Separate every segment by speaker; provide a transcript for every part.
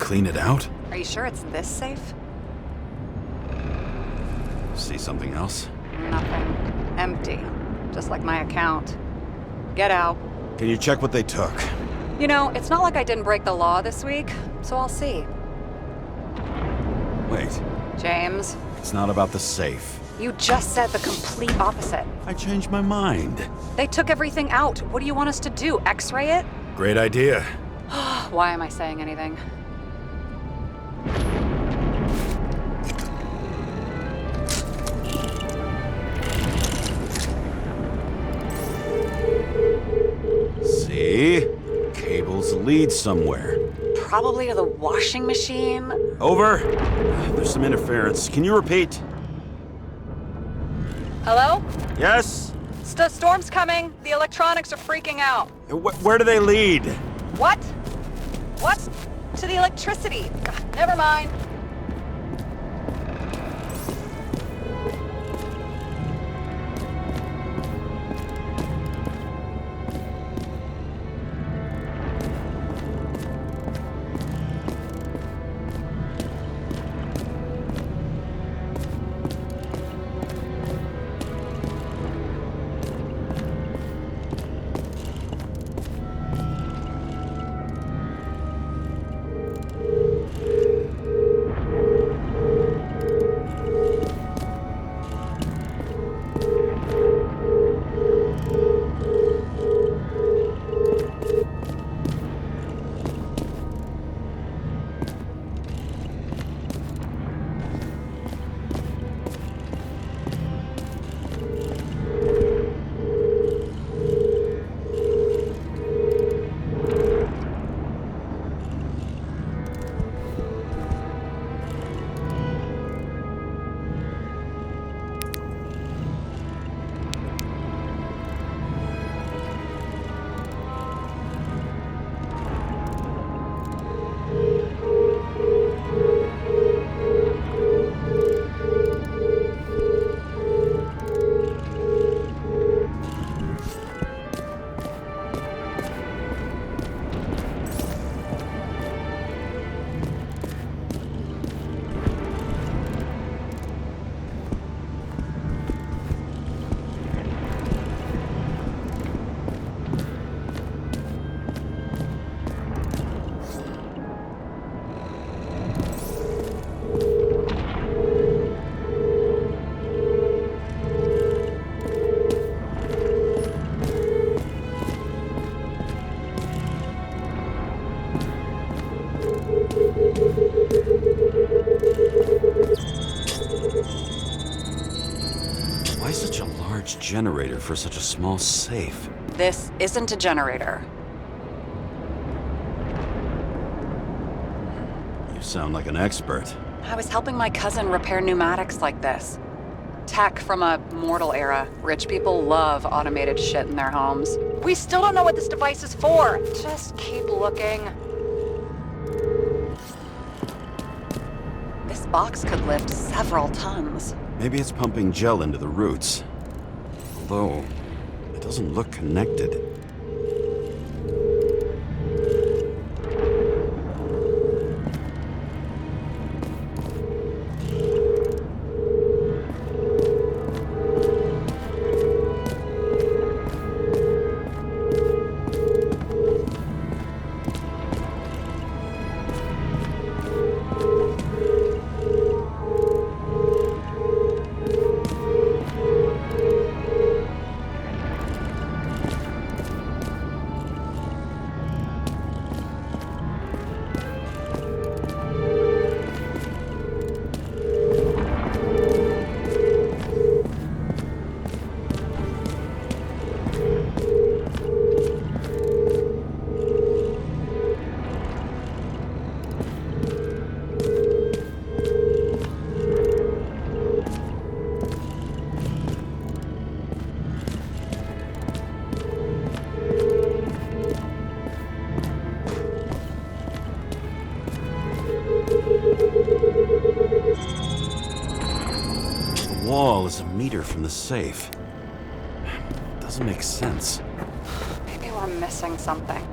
Speaker 1: clean it out?
Speaker 2: Are you sure it's this safe?
Speaker 1: See something else?
Speaker 2: Nothing. Empty. Just like my account. Get out.
Speaker 1: Can you check what they took?
Speaker 2: You know, it's not like I didn't break the law this week, so I'll see.
Speaker 1: Wait,
Speaker 2: James,
Speaker 1: it's not about the safe.
Speaker 2: you just said the complete opposite.
Speaker 1: I changed my mind.
Speaker 2: They took everything out. What do you want us to do? X-ray it?
Speaker 1: Great idea.
Speaker 2: Why am I saying anything?
Speaker 1: See? Cables lead somewhere.
Speaker 2: Probably to the washing machine.
Speaker 1: Over. There's some interference. Can you repeat?
Speaker 2: Hello?
Speaker 1: Yes?
Speaker 2: Storm's coming. The electronics are freaking out.
Speaker 1: Where do they lead?
Speaker 2: What? What? To the electricity. God, never mind.
Speaker 1: Why such a large generator for such a small safe?
Speaker 2: This isn't a generator.
Speaker 1: You sound like an expert.
Speaker 2: I was helping my cousin repair pneumatics like this. Tech from a mortal era. Rich people love automated shit in their homes. We still don't know what this device is for. Just keep looking. This box could lift several tons.
Speaker 1: Maybe it's pumping gel into the roots. Although, it doesn't look connected. The wall is a meter from the safe. Doesn't make sense.
Speaker 2: Maybe we're missing something.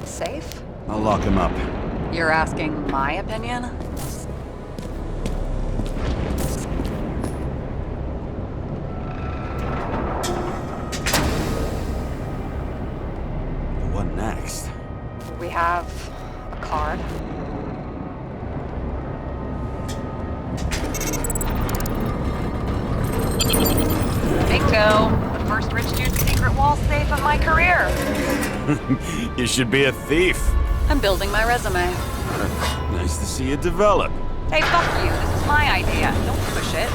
Speaker 2: Safe?
Speaker 1: I'll lock him up.
Speaker 2: You're asking my opinion?
Speaker 1: What next?
Speaker 2: We have a card. Bingo! The first rich dude's secret wall safe of my career.
Speaker 1: You should be a thief.
Speaker 2: I'm building my resume.
Speaker 1: Nice to see you develop.
Speaker 2: Hey, fuck you. This is my idea. Don't push it.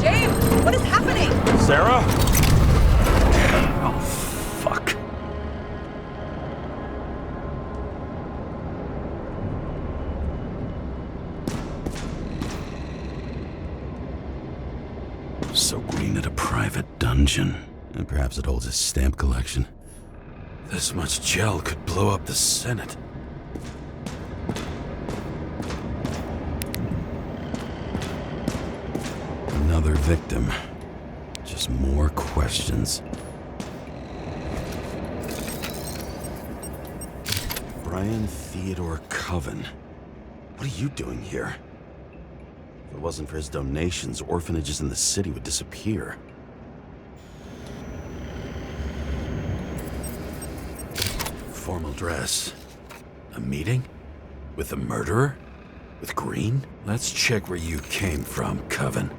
Speaker 2: James, what is happening?
Speaker 1: Sarah? Oh, fuck. So green at a private dungeon. And perhaps it holds a stamp collection. This much gel could blow up the Senate. Another victim. Just more questions. Brian Theodore Coven. What are you doing here? If it wasn't for his donations, orphanages in the city would disappear. Formal dress. A meeting? With the murderer? With Green? Let's check where you came from, Coven.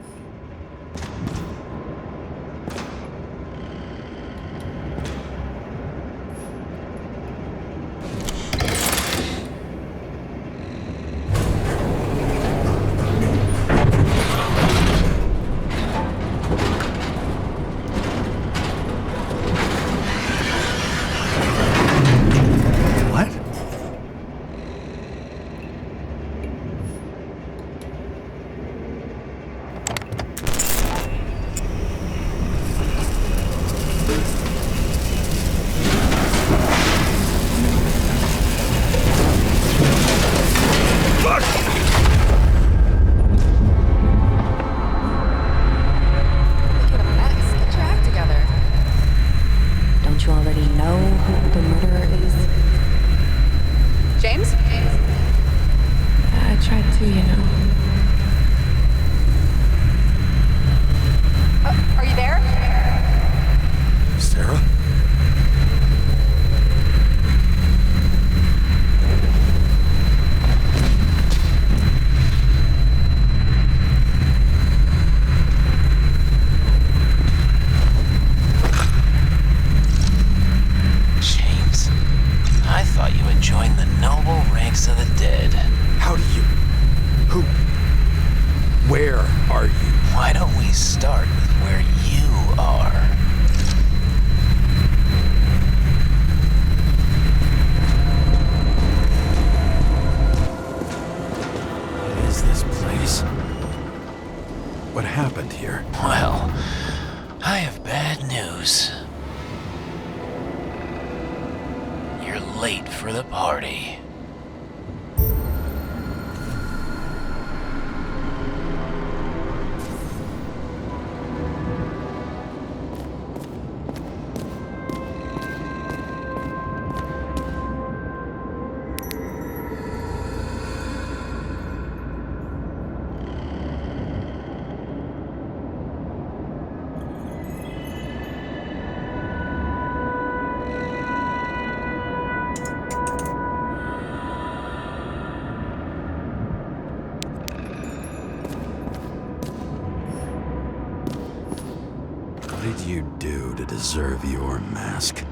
Speaker 1: What did you do to deserve your mask?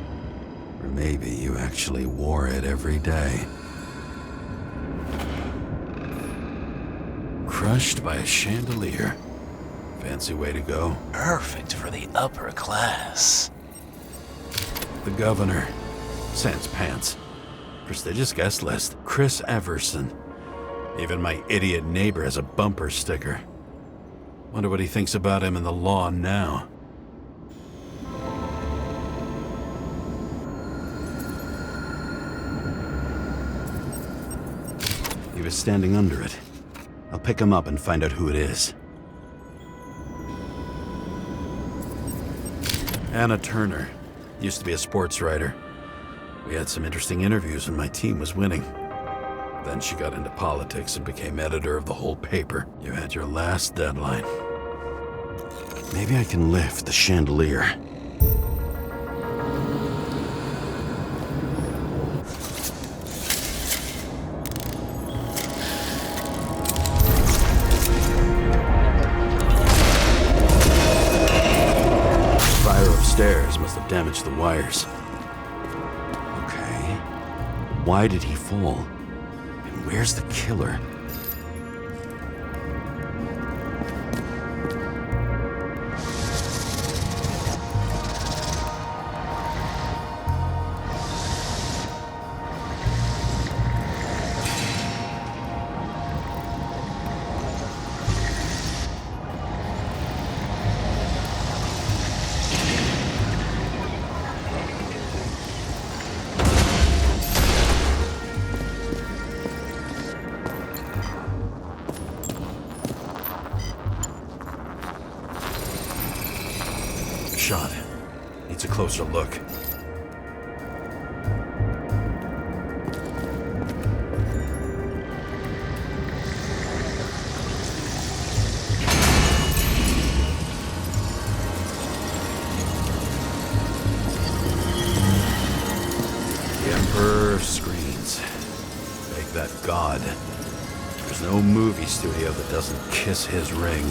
Speaker 1: Or maybe you actually wore it every day. Crushed by a chandelier. Fancy way to go.
Speaker 3: Perfect for the upper class.
Speaker 1: The governor. Sans pants. Prestigious guest list. Chris Everson. Even my idiot neighbor has a bumper sticker. Wonder what he thinks about him and the law now. He was standing under it. I'll pick him up and find out who it is. Anna Turner. Used to be a sports writer. We had some interesting interviews when my team was winning. Then she got into politics and became editor of the whole paper. You had your last deadline. Maybe I can lift the chandelier. Fire upstairs must have damaged the wires. Okay. Why did he fall? And where's the killer? Shot. Needs a closer look. The Emperor screens. Make that god. There's no movie studio that doesn't kiss his ring.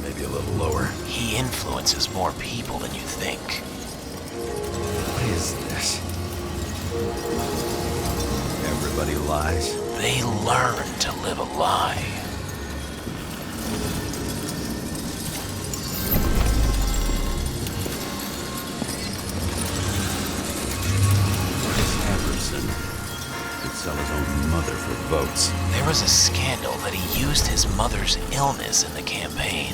Speaker 1: Maybe a little lower.
Speaker 3: He influences more people than you think.
Speaker 1: What is this? Everybody lies.
Speaker 3: They learn to live a lie.
Speaker 1: Everson could sell his own mother for votes.
Speaker 3: There was a scandal that he used his mother's illness in the campaign.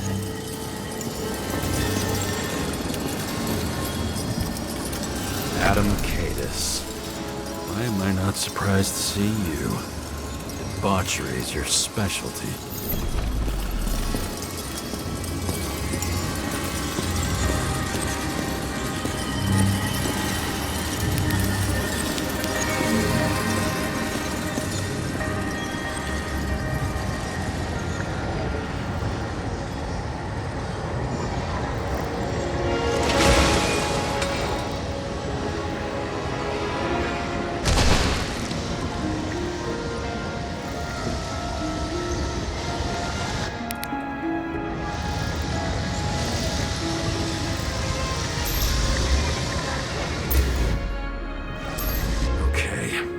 Speaker 1: Adam Cadis. Why am I not surprised to see you? Debauchery is your specialty.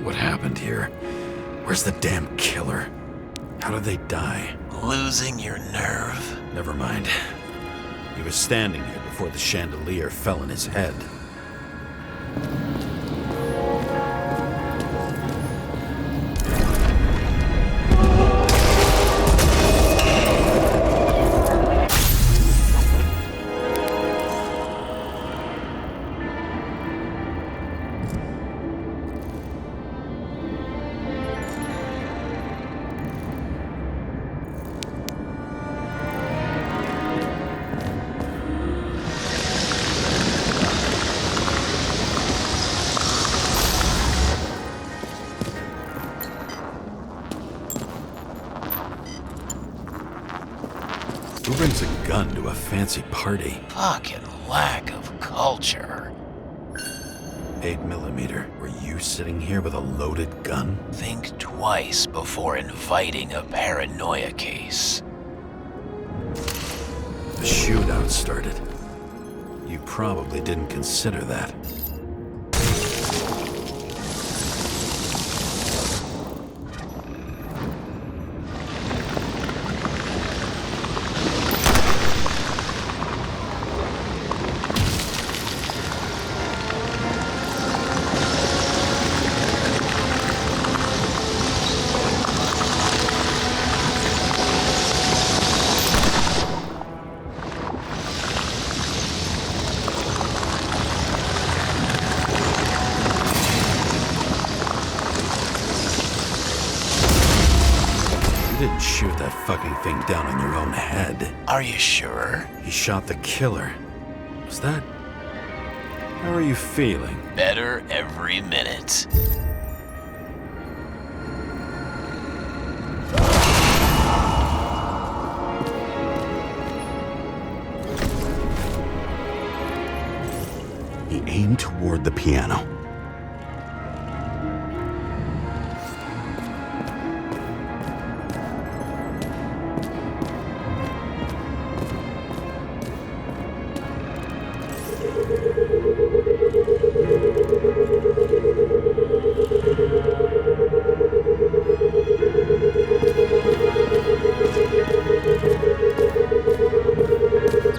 Speaker 1: What happened here? Where's the damn killer? How did they die?
Speaker 3: Losing your nerve?
Speaker 1: Never mind. He was standing here before the chandelier fell on his head. Who brings a gun to a fancy party?
Speaker 3: Fucking lack of culture.
Speaker 1: 8mm. Were you sitting here with a loaded gun?
Speaker 3: Think twice before inviting a paranoia case.
Speaker 1: The shootout started. You probably didn't consider that. You didn't shoot that fucking thing down on your own head.
Speaker 3: Are you sure?
Speaker 1: He shot the killer. Was that... How are you feeling?
Speaker 3: Better every minute.
Speaker 1: He aimed toward the piano.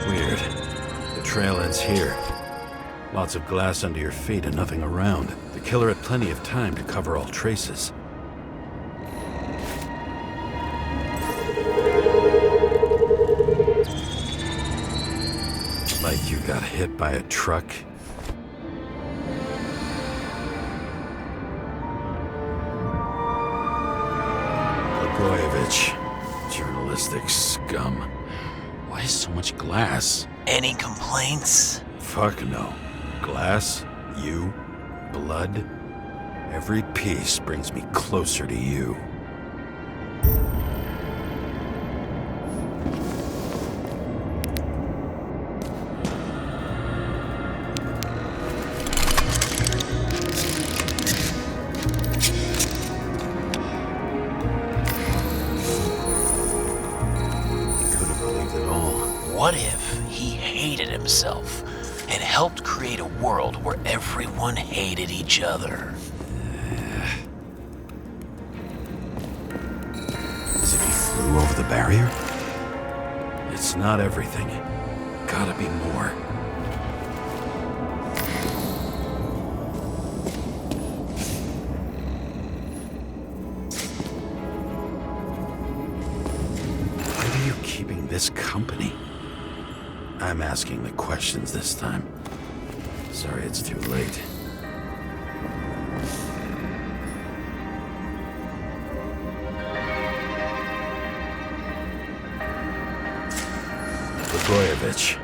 Speaker 1: Weird. The trail ends here. Lots of glass under your feet and nothing around. The killer had plenty of time to cover all traces. Like you got hit by a truck. Blagojevich, journalistic scum. Why so much glass?
Speaker 3: Any complaints?
Speaker 1: Fuck no. Glass, you, blood. Every piece brings me closer to you.
Speaker 3: What if he hated himself and helped create a world where everyone hated each other?
Speaker 1: As if he flew over the barrier? It's not everything. Gotta be more. Why are you keeping this company? I'm asking the questions this time. Sorry it's too late. Blagojevich.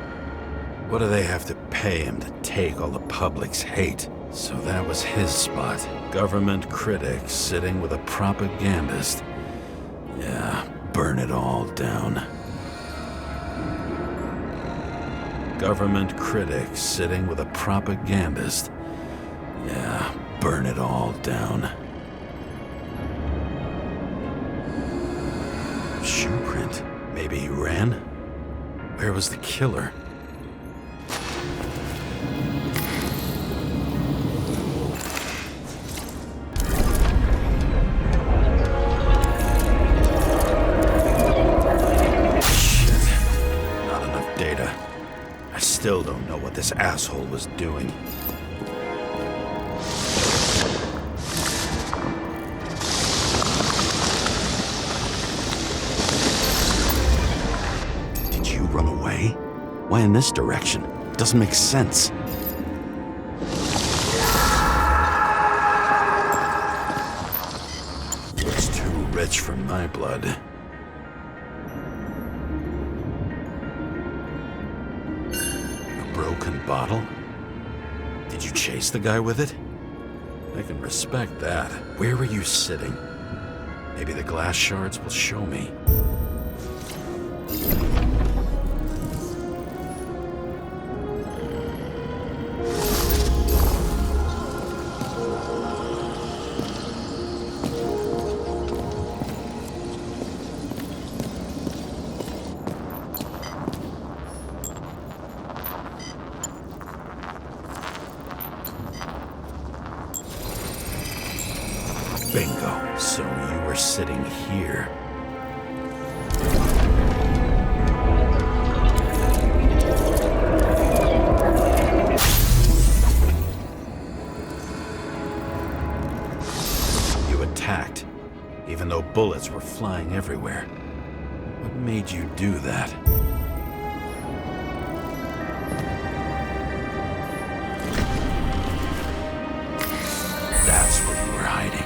Speaker 1: What do they have to pay him to take all the public's hate? So that was his spot. Government critic sitting with a propagandist. Yeah, burn it all down. Government critic sitting with a propagandist. Yeah, burn it all down. Shoe print. Maybe he ran? Where was the killer? Still don't know what this asshole was doing. Did you run away? Why in this direction? Doesn't make sense. Looks too rich for my blood. Broken bottle? Did you chase the guy with it? I can respect that. Where were you sitting? Maybe the glass shards will show me. Bingo. So you were sitting here. You attacked, even though bullets were flying everywhere. What made you do that? That's where you were hiding.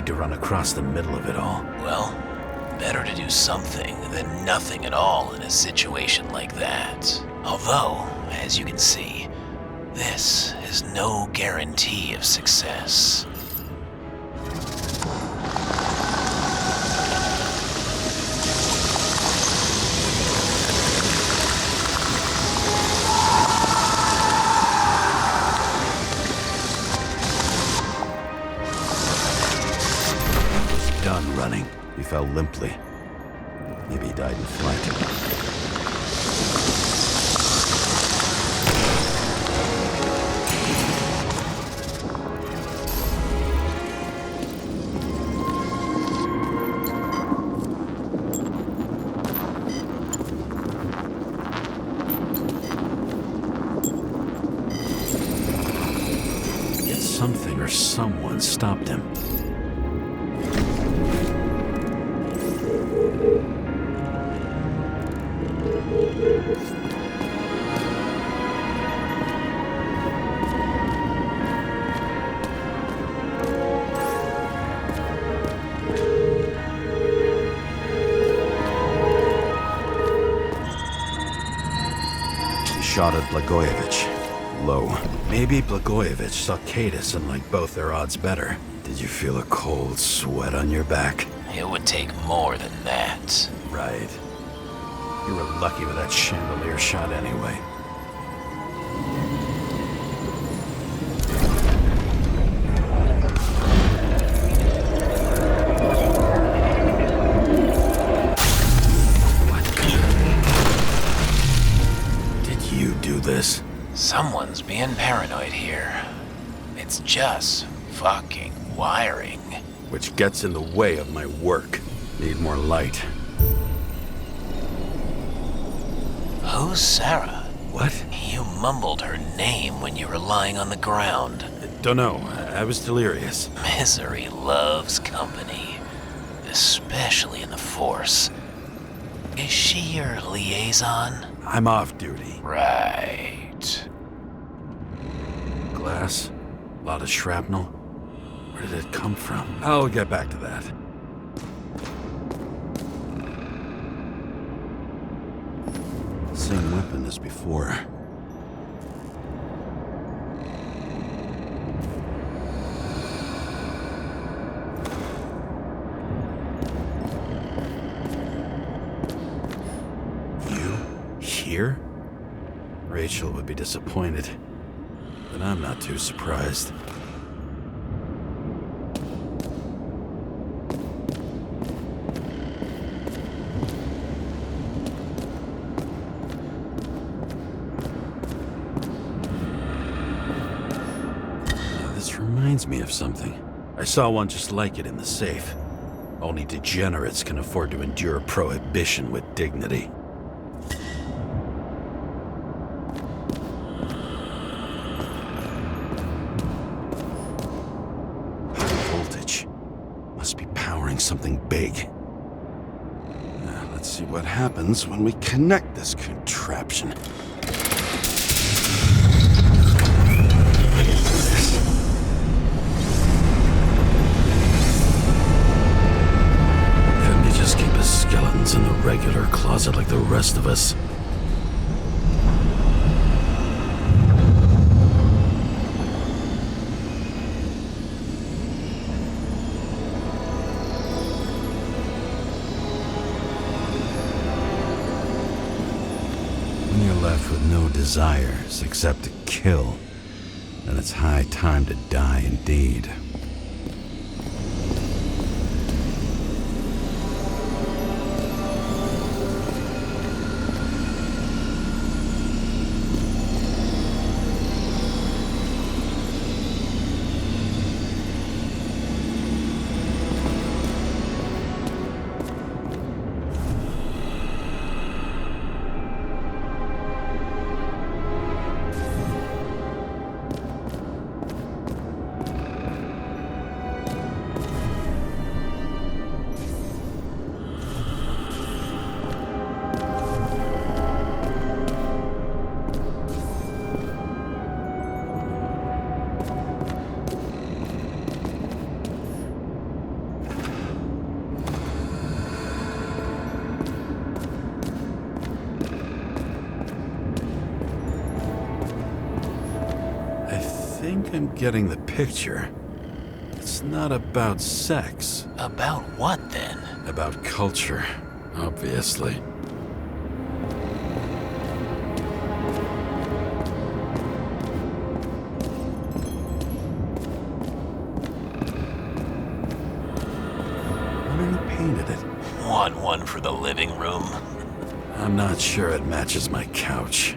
Speaker 1: to run across the middle of it all.
Speaker 3: Well, better to do something than nothing at all in a situation like that. Although, as you can see, this is no guarantee of success.
Speaker 1: Done running. He fell limply. Maybe he died in flight. Yet something or someone stopped him. Shot at Blagojevich. Low. Maybe Blagojevich saw Kadis and liked both their odds better. Did you feel a cold sweat on your back?
Speaker 3: It would take more than that.
Speaker 1: Right. You were lucky with that chandelier shot anyway. This.
Speaker 3: Someone's being paranoid here. It's just fucking wiring.
Speaker 1: Which gets in the way of my work. Need more light.
Speaker 3: Who's Sarah?
Speaker 1: What?
Speaker 3: You mumbled her name when you were lying on the ground.
Speaker 1: Don't know. I was delirious.
Speaker 3: Misery loves company, especially in the Force. Is she your liaison?
Speaker 1: I'm off duty.
Speaker 3: Right.
Speaker 1: Glass? A lot of shrapnel? Where did it come from? I'll get back to that. Same weapon as before. Here? Rachel would be disappointed, but I'm not too surprised. This reminds me of something. I saw one just like it in the safe. Only degenerates can afford to endure prohibition with dignity. Something big. Now, let's see what happens when we connect this contraption. Couldn't you just keep his skeletons in the regular closet like the rest of us? Left with no desires except to kill, then it's high time to die indeed. think I'm getting the picture. It's not about sex.
Speaker 3: About what then?
Speaker 1: About culture, obviously. Painted it.
Speaker 3: Want one for the living room?
Speaker 1: I'm not sure it matches my couch.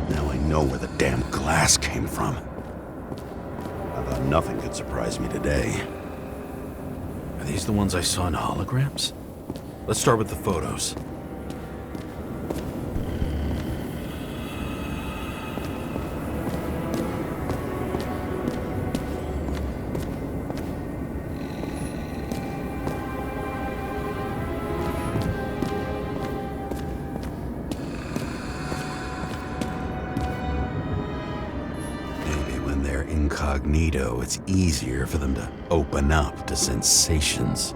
Speaker 1: Now I know where the damn glass came from. I thought nothing could surprise me today. Are these the ones I saw in holograms? Let's start with the photos. Incognito, it's easier for them to open up to sensations.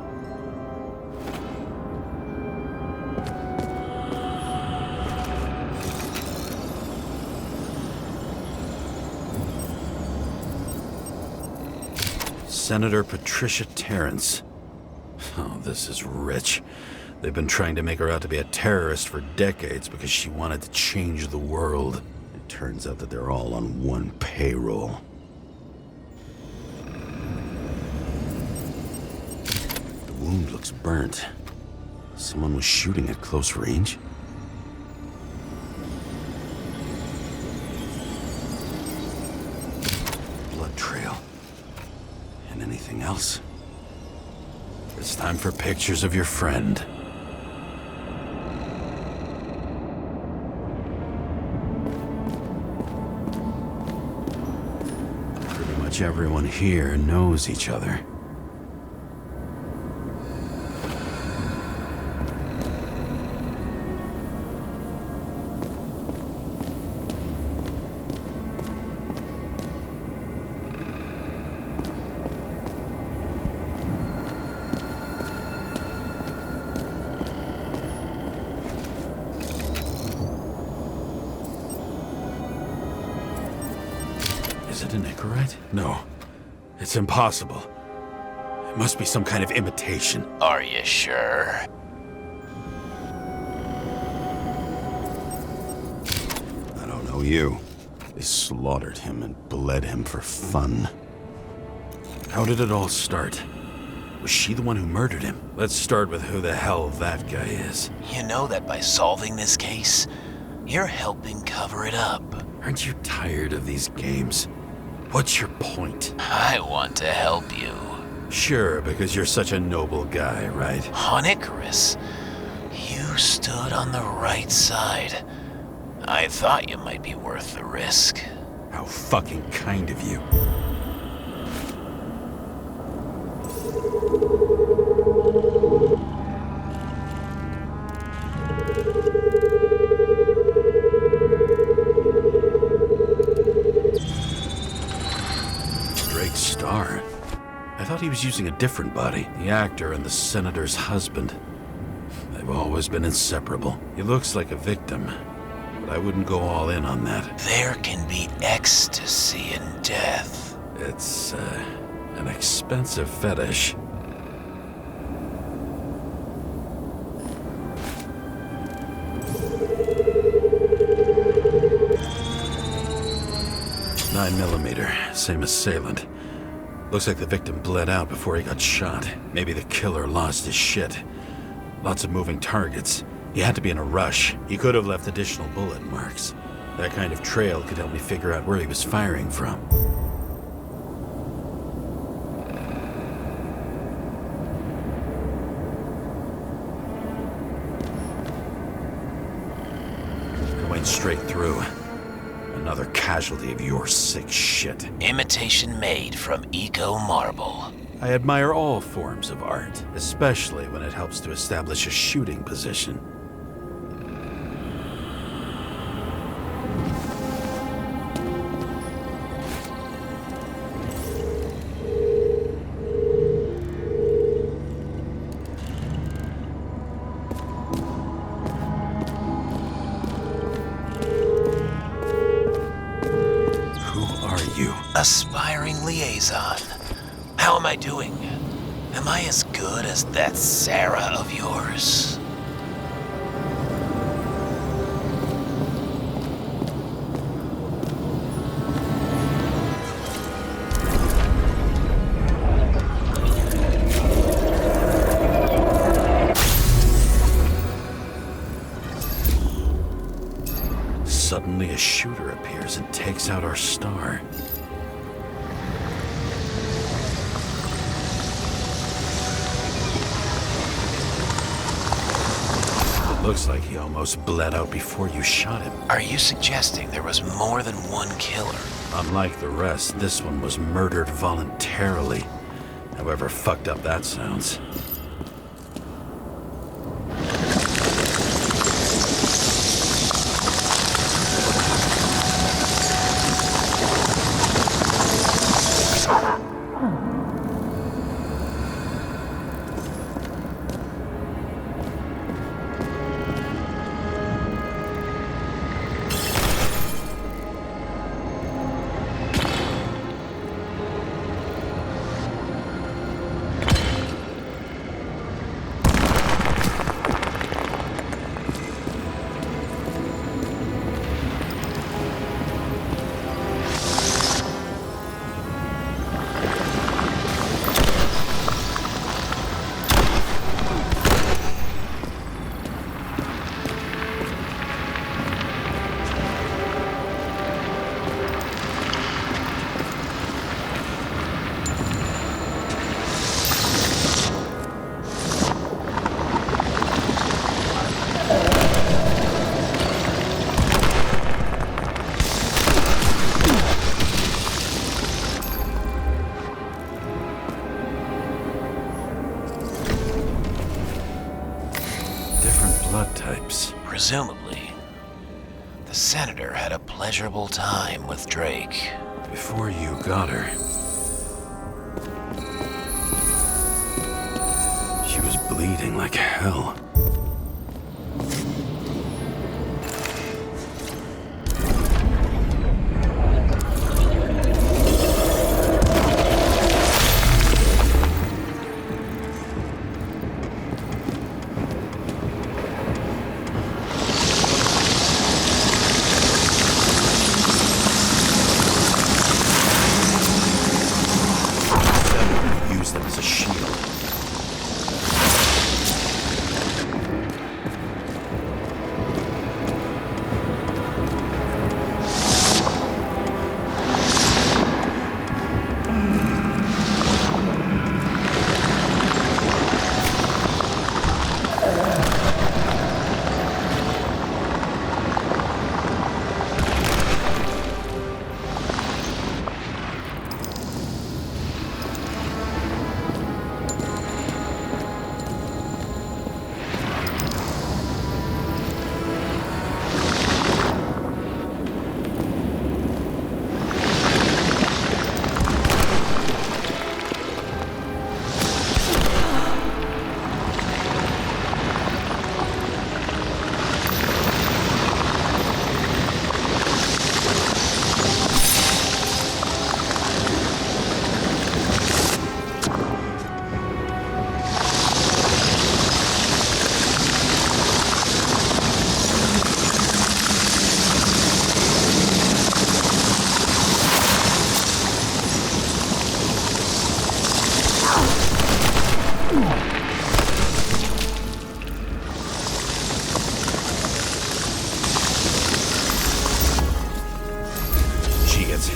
Speaker 1: Senator Patricia Terrence. Oh, this is rich. They've been trying to make her out to be a terrorist for decades because she wanted to change the world. It turns out that they're all on one payroll. The wound looks burnt. Someone was shooting at close range. Blood trail. And anything else? It's time for pictures of your friend. Pretty much everyone here knows each other. Is it an Icarite? No. It's impossible. It must be some kind of imitation.
Speaker 3: Are you sure?
Speaker 1: I don't know you. They slaughtered him and bled him for fun. How did it all start? Was she the one who murdered him? Let's start with who the hell that guy is.
Speaker 3: You know that by solving this case, you're helping cover it up.
Speaker 1: Aren't you tired of these games? What's your point?
Speaker 3: I want to help you.
Speaker 1: Sure, because you're such a noble guy, right?
Speaker 3: On Icarus, you stood on the right side. I thought you might be worth the risk.
Speaker 1: How fucking kind of you. Star. I thought he was using a different body. The actor and the senator's husband. They've always been inseparable. He looks like a victim, but I wouldn't go all in on that.
Speaker 3: There can be ecstasy in death.
Speaker 1: It's, an expensive fetish. .9mm, same assailant. Looks like the victim bled out before he got shot. Maybe the killer lost his shit. Lots of moving targets. He had to be in a rush. He could have left additional bullet marks. That kind of trail could help me figure out where he was firing from. I went straight through. Another casualty of your sick shit.
Speaker 3: Imitation made from eco marble.
Speaker 1: I admire all forms of art, especially when it helps to establish a shooting position.
Speaker 3: aspiring liaison. How am I doing? Am I as good as that Sarah of yours?
Speaker 1: Suddenly a shooter appears and takes out our star. It looks like he almost bled out before you shot him.
Speaker 3: Are you suggesting there was more than one killer?
Speaker 1: Unlike the rest, this one was murdered voluntarily. However fucked up that sounds.
Speaker 3: Presumably, the senator had a pleasurable time with Drake.
Speaker 1: Before you got her, she was bleeding like hell. Use them as a shield.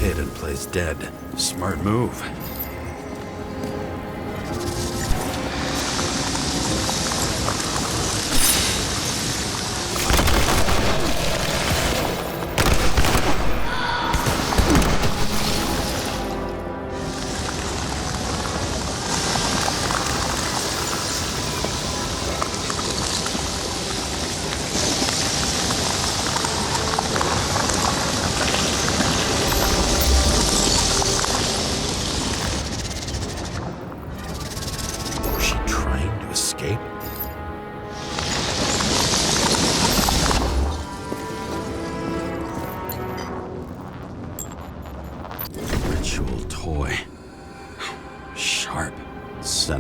Speaker 1: Hit and plays dead. Smart move.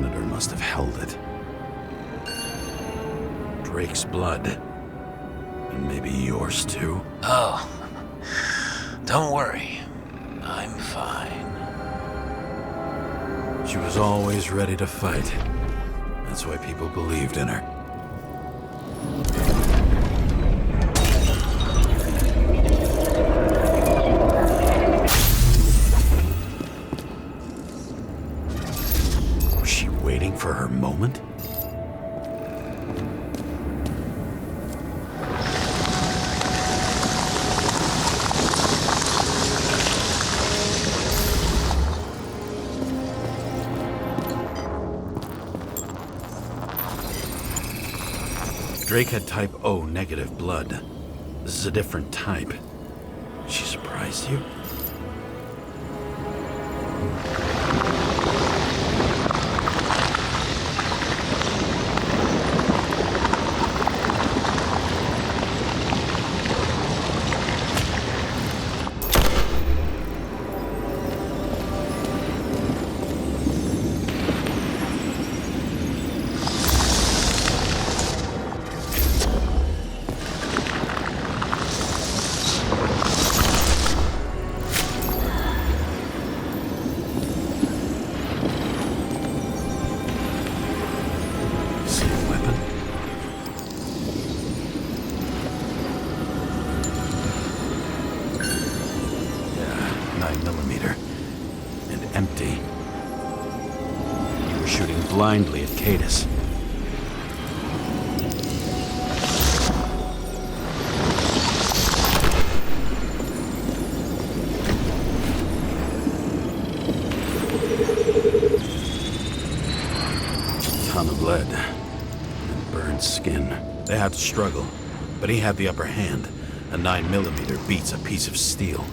Speaker 1: Senator must have held it. Drake's blood. And maybe yours too?
Speaker 3: Oh, don't worry. I'm fine.
Speaker 1: She was always ready to fight. That's why people believed in her. Was she waiting for her moment? Drake had type O negative blood. This is a different type. She surprised you? Empty. You were shooting blindly at Cadus. A ton of lead and burned skin. They had to struggle, but he had the upper hand. A 9mm beats a piece of steel.